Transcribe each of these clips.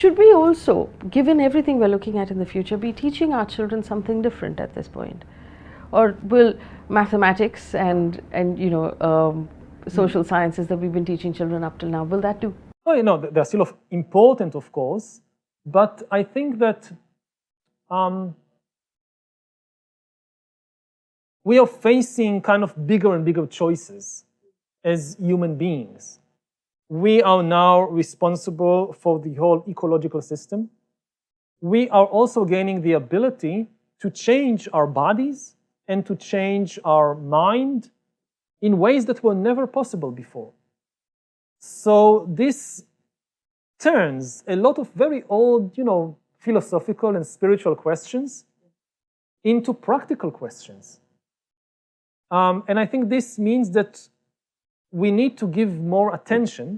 Should we also, given everything we're looking at in the future, be teaching our children something different at this point? Or will mathematics and social sciences that we've been teaching children up till now, will that do? Oh, they're still important, of course, but I think that we are facing kind of bigger and bigger choices as human beings. We are now responsible for the whole ecological system. We are also gaining the ability to change our bodies and to change our mind in ways that were never possible before. So this turns a lot of very old, philosophical and spiritual questions into practical questions. And I think this means that we need to give more attention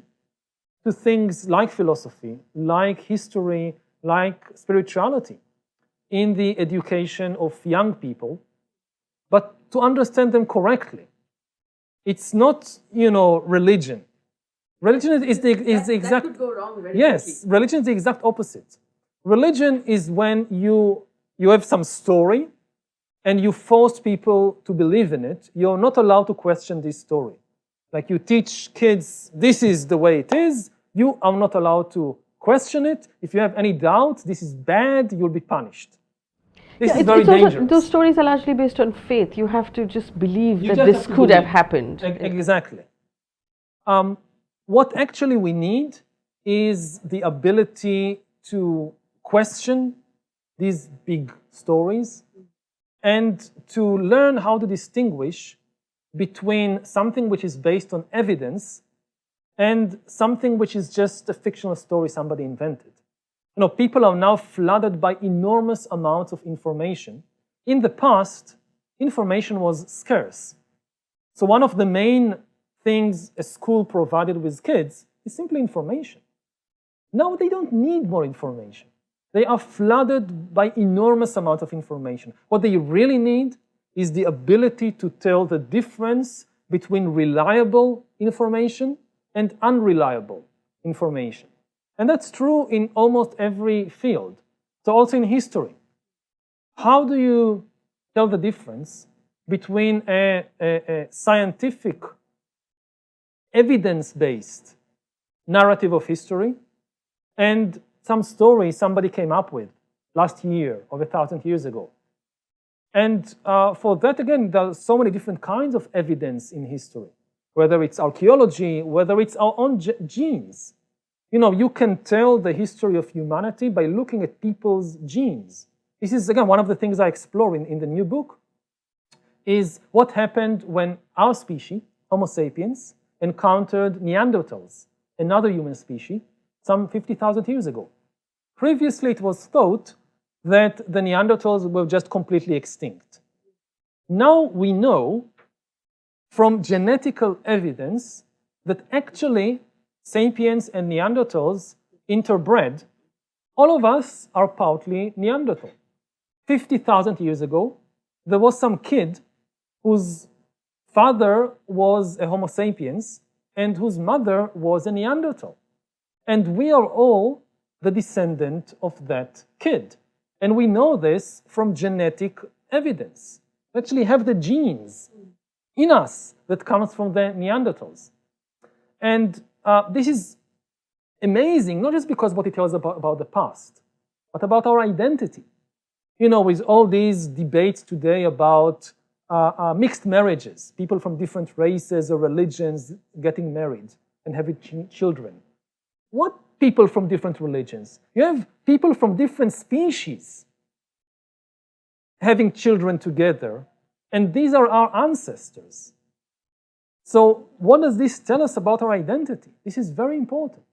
to things like philosophy, like history, like spirituality in the education of young people, but to understand them correctly. It's not, religion. Religion is the exact... That could go wrong very Yes, quickly. religion is the exact opposite. Religion is when you have some story and you force people to believe in it. You're not allowed to question this story. Like you teach kids, this is the way it is. You are not allowed to question it. If you have any doubt, this is bad, you'll be punished. This is very dangerous. Those stories are largely based on faith. You have to just believe that this could have happened. Exactly. What actually we need is the ability to question these big stories and to learn how to distinguish between something which is based on evidence and something which is just a fictional story somebody invented. People are now flooded by enormous amounts of information. In the past, information was scarce. So one of the main things a school provided with kids is simply information. Now they don't need more information. They are flooded by enormous amounts of information. What they really need is the ability to tell the difference between reliable information and unreliable information. And that's true in almost every field. So also in history. How do you tell the difference between a scientific, evidence-based narrative of history and some story somebody came up with last year or 1,000 years ago? And for that, again, there are so many different kinds of evidence in history, whether it's archaeology, whether it's our own genes. You can tell the history of humanity by looking at people's genes. This is, again, one of the things I explore in the new book, is what happened when our species, Homo sapiens, encountered Neanderthals, another human species, some 50,000 years ago. Previously, it was thought that the Neanderthals were just completely extinct. Now we know from genetical evidence that actually Sapiens and Neanderthals interbred. All of us are partly Neanderthal. 50,000 years ago, there was some kid whose father was a Homo sapiens and whose mother was a Neanderthal. And we are all the descendant of that kid. And we know this from genetic evidence. We actually have the genes in us that comes from the Neanderthals. And this is amazing, not just because what it tells about the past, but about our identity. With all these debates today about mixed marriages, people from different races or religions getting married and having children. What people from different religions? You have people from different species having children together, and these are our ancestors. So what does this tell us about our identity? This is very important.